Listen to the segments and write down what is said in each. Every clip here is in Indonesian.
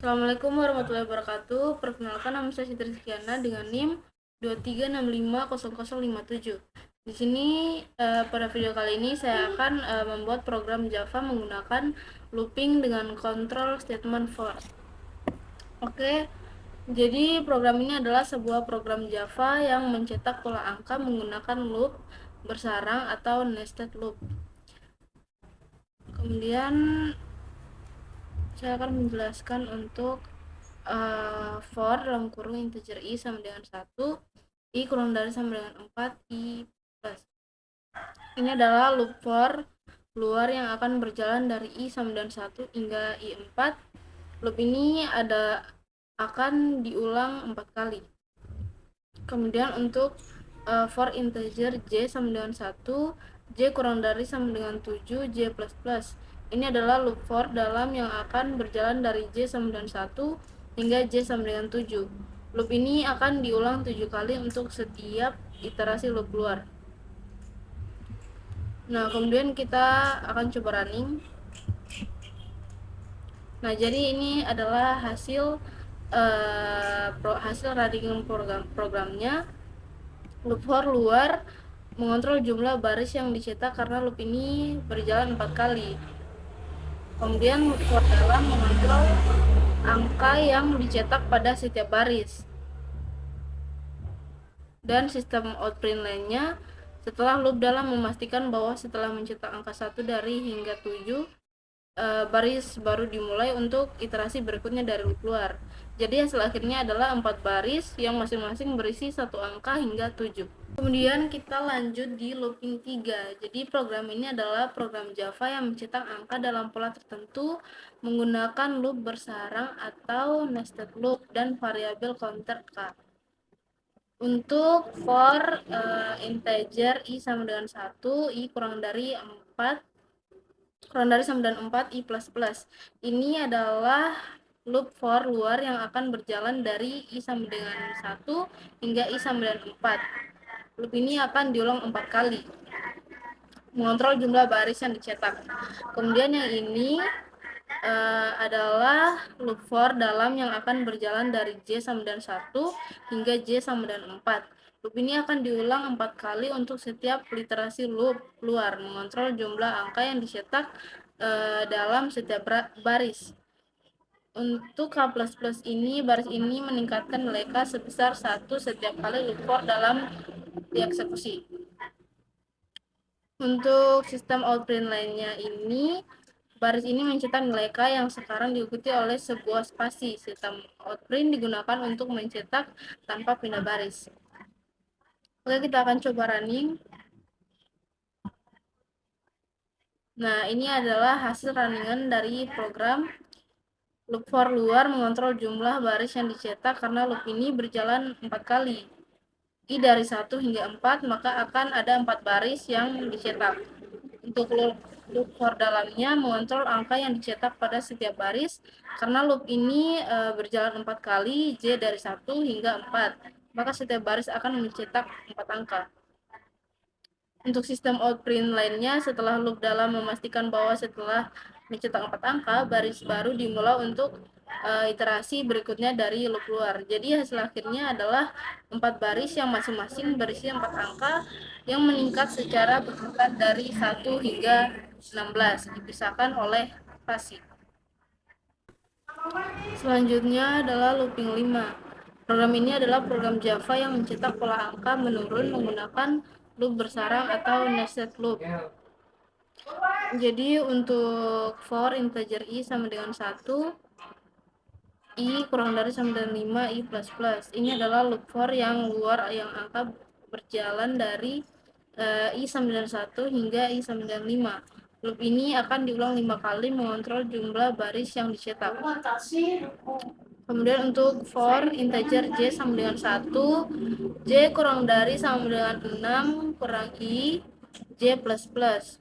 Assalamualaikum warahmatullahi wabarakatuh. Perkenalkan, nama saya Siti Rizkyana dengan NIM 236500057. Di sini pada video kali ini saya akan membuat program Java menggunakan looping dengan control statement for. Oke, jadi program ini adalah sebuah program Java yang mencetak pola angka menggunakan loop bersarang atau nested loop. Kemudian saya akan menjelaskan untuk for dalam kurung integer i sama dengan 1, i kurang dari sama dengan 4, i plus. Ini adalah loop for luar yang akan berjalan dari i sama dengan 1 hingga i 4. Loop ini akan diulang 4 kali. Kemudian untuk for integer j sama dengan 1, j kurang dari sama dengan 7, j plus plus. Ini adalah loop for dalam yang akan berjalan dari j sama dengan 1 hingga j sama dengan 7. Loop ini akan diulang 7 kali untuk setiap iterasi loop luar. Nah, kemudian kita akan coba running. Nah, jadi ini adalah hasil running programnya. Loop for luar mengontrol jumlah baris yang dicetak karena loop ini berjalan 4 kali. Kemudian loop for dalam mengontrol angka yang dicetak pada setiap baris. Dan sistem outprint lainnya, setelah loop dalam memastikan bahwa setelah mencetak angka 1 dari hingga 7, baris baru dimulai untuk iterasi berikutnya dari loop luar. Jadi hasil akhirnya adalah 4 baris yang masing-masing berisi 1 angka hingga 7. Kemudian kita lanjut di looping 3. Jadi program ini adalah program Java yang mencetak angka dalam pola tertentu menggunakan loop bersarang atau nested loop dan variabel counter k. Untuk for integer i sama dengan 1, i kurang dari 4, kurang dari sama dengan 4, i plus plus. Ini adalah loop for luar yang akan berjalan dari i sama dengan 1 hingga i sama dengan 4. Loop ini akan diulang 4 kali, mengontrol jumlah baris yang dicetak. Kemudian yang ini adalah loop for dalam yang akan berjalan dari j sama dengan 1 hingga j sama dengan 4. Loop ini akan diulang 4 kali untuk setiap literasi loop luar, mengontrol jumlah angka yang dicetak dalam setiap baris. Untuk K++ ini, baris ini meningkatkan nilai K sebesar 1 setiap kali loop for dalam dieksekusi. Untuk sistem outprint lainnya ini, baris ini mencetak nilai K yang sekarang diikuti oleh sebuah spasi. Sistem outprint digunakan untuk mencetak tanpa pindah baris. Oke, kita akan coba running. Nah, ini adalah hasil runningan dari program loop for luar mengontrol jumlah baris yang dicetak karena loop ini berjalan 4 kali. I dari 1 hingga 4, maka akan ada 4 baris yang dicetak. Untuk loop for dalamnya mengontrol angka yang dicetak pada setiap baris karena loop ini berjalan 4 kali, j dari 1 hingga 4, maka setiap baris akan mencetak 4 angka. Untuk sistem outprint lainnya, setelah loop dalam memastikan bahwa setelah mencetak 4 angka, baris baru dimulai untuk iterasi berikutnya dari loop luar. Jadi hasil akhirnya adalah 4 baris yang masing-masing berisi 4 angka yang meningkat secara berurutan dari 1 hingga 16, dipisahkan oleh spasi. Selanjutnya adalah looping 5. Program ini adalah program Java yang mencetak pola angka menurun menggunakan loop bersarang atau nested loop. Jadi untuk for integer i sama dengan 1, i kurang dari sama dengan 5, i plus plus. Ini adalah loop for yang luar yang angka berjalan dari i sama dengan 1 hingga i sama dengan 5. Loop ini akan diulang 5 kali mengontrol jumlah baris yang dicetak. Kemudian untuk for integer j sama dengan 1, j kurang dari sama dengan 6 kurang i, j plus plus.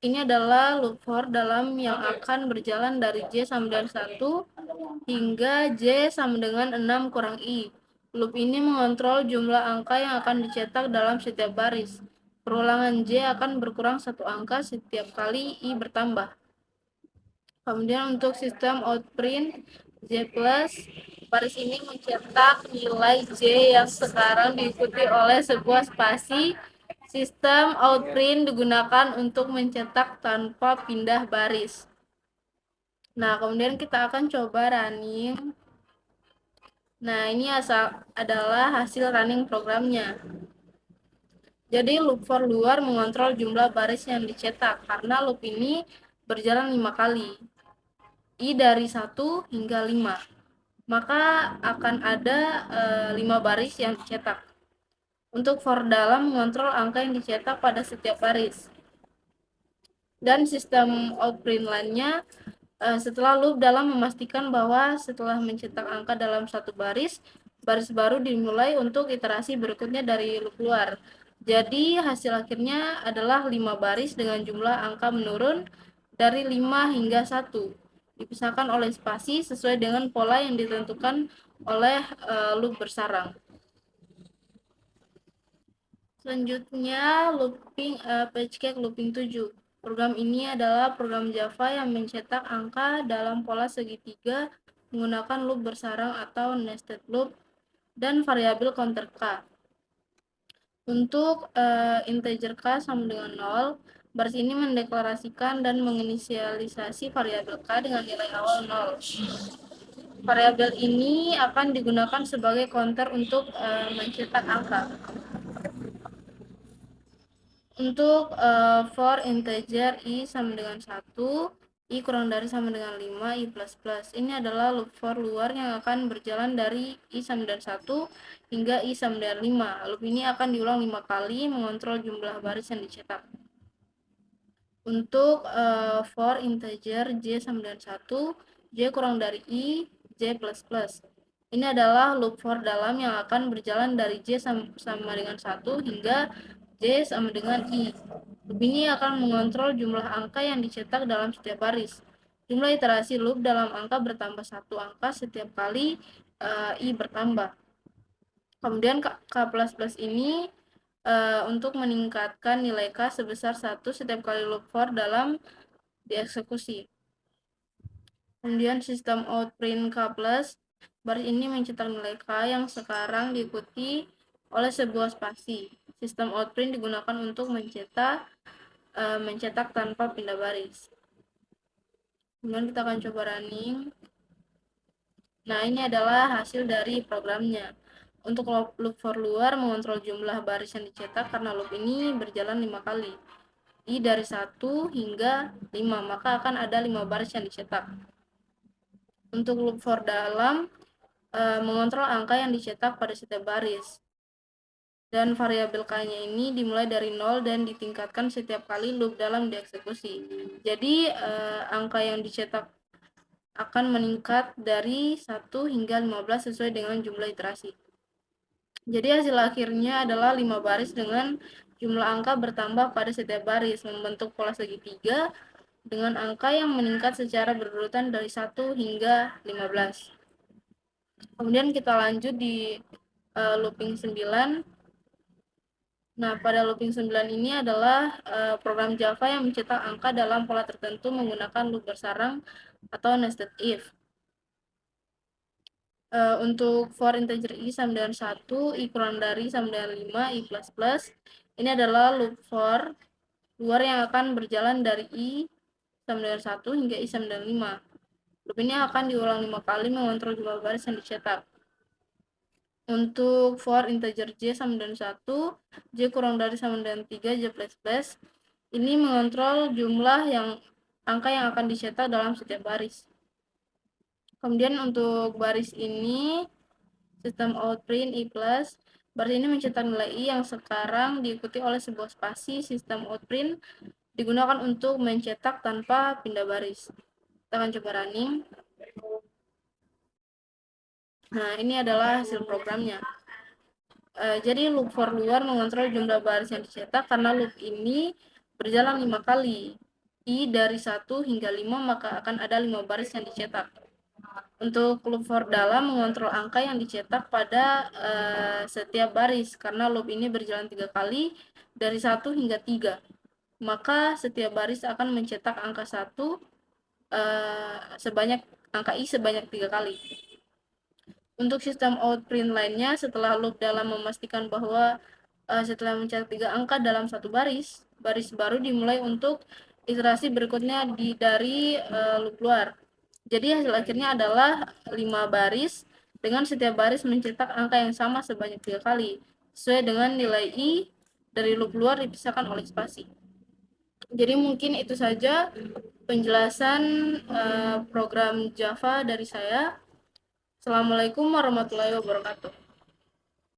Ini adalah loop for dalam yang akan berjalan dari j sama dengan 1 hingga j sama dengan 6 kurang i. Loop ini mengontrol jumlah angka yang akan dicetak dalam setiap baris. Perulangan j akan berkurang 1 angka setiap kali i bertambah. Kemudian untuk sistem outprint J+, baris ini mencetak nilai J yang sekarang diikuti oleh sebuah spasi. Sistem outprint digunakan untuk mencetak tanpa pindah baris. Nah, kemudian kita akan coba running. Nah, ini adalah hasil running programnya. Jadi loop for luar mengontrol jumlah baris yang dicetak karena loop ini berjalan 5 kali. I dari 1 hingga 5. Maka akan ada 5 baris yang dicetak. Untuk for dalam mengontrol angka yang dicetak pada setiap baris. Dan sistem outprint lainnya setelah loop dalam memastikan bahwa setelah mencetak angka dalam satu baris, baris baru dimulai untuk iterasi berikutnya dari loop luar. Jadi hasil akhirnya adalah 5 baris dengan jumlah angka menurun dari 5 hingga 1, dipisahkan oleh spasi sesuai dengan pola yang ditentukan oleh loop bersarang. Selanjutnya page cake looping 7. Program ini adalah program Java yang mencetak angka dalam pola segitiga menggunakan loop bersarang atau nested loop dan variabel counter k. Untuk integer k sama dengan 0, baris ini mendeklarasikan dan menginisialisasi variabel k dengan nilai awal 0. Variabel ini akan digunakan sebagai counter untuk mencetak angka. Untuk for integer i sama dengan 1, i kurang dari sama dengan 5, i plus plus. Ini adalah loop for luar yang akan berjalan dari i sama dengan 1 hingga i sama dengan 5. Loop ini akan diulang 5 kali mengontrol jumlah baris yang dicetak. Untuk for integer j sama dengan 1, j kurang dari i, j plus plus. Ini adalah loop for dalam yang akan berjalan dari j sama dengan 1 hingga j sama dengan i. Loop ini akan mengontrol jumlah angka yang dicetak dalam setiap baris. Jumlah iterasi loop dalam angka bertambah 1 angka setiap kali i bertambah. Kemudian k plus ini untuk meningkatkan nilai k sebesar 1 setiap kali loop for dalam dieksekusi. Kemudian sistem outprint k plus, baris ini mencetak nilai k yang sekarang diikuti oleh sebuah spasi. Sistem outprint digunakan untuk mencetak tanpa pindah baris. Kemudian kita akan coba running. Nah, ini adalah hasil dari programnya. Untuk loop for luar mengontrol jumlah baris yang dicetak karena loop ini berjalan 5 kali. I dari 1 hingga 5, maka akan ada 5 baris yang dicetak. Untuk loop for dalam mengontrol angka yang dicetak pada setiap baris. Dan variabel k-nya ini dimulai dari 0 dan ditingkatkan setiap kali loop dalam dieksekusi. Jadi angka yang dicetak akan meningkat dari 1 hingga 15 sesuai dengan jumlah iterasi. Jadi hasil akhirnya adalah 5 baris dengan jumlah angka bertambah pada setiap baris, membentuk pola segitiga dengan angka yang meningkat secara berurutan dari 1 hingga 15. Kemudian kita lanjut di looping 9. Nah, pada looping 9 ini adalah program Java yang mencetak angka dalam pola tertentu menggunakan loop bersarang atau nested if. Untuk for integer i sama dengan 1, i kurang dari sama dengan 5, i plus plus. Ini adalah loop for luar yang akan berjalan dari i sama dengan 1 hingga i sama dengan 5. Loop ini akan diulang 5 kali mengontrol jumlah baris yang dicetak. Untuk for integer j sama dengan 1, j kurang dari sama dengan 3, j plus plus. Ini mengontrol jumlah angka yang akan dicetak dalam setiap baris. Kemudian untuk baris ini, sistem outprint i plus, baris ini mencetak nilai i yang sekarang diikuti oleh sebuah spasi. Sistem outprint digunakan untuk mencetak tanpa pindah baris. Kita akan coba running. Nah, ini adalah hasil programnya. Jadi loop for luar mengontrol jumlah baris yang dicetak karena loop ini berjalan 5 kali. I dari 1 hingga 5, maka akan ada 5 baris yang dicetak. Untuk loop for dalam mengontrol angka yang dicetak pada setiap baris karena loop ini berjalan 3 kali dari 1 hingga 3. Maka setiap baris akan mencetak angka 1 sebanyak angka i sebanyak 3 kali. Untuk sistem outprint lainnya, setelah loop dalam memastikan bahwa setelah mencetak 3 angka dalam satu baris, baris baru dimulai untuk iterasi berikutnya dari loop luar. Jadi hasil akhirnya adalah 5 baris dengan setiap baris mencetak angka yang sama sebanyak 3 kali, sesuai dengan nilai i dari loop luar dipisahkan oleh spasi. Jadi mungkin itu saja penjelasan program Java dari saya. Assalamualaikum warahmatullahi wabarakatuh.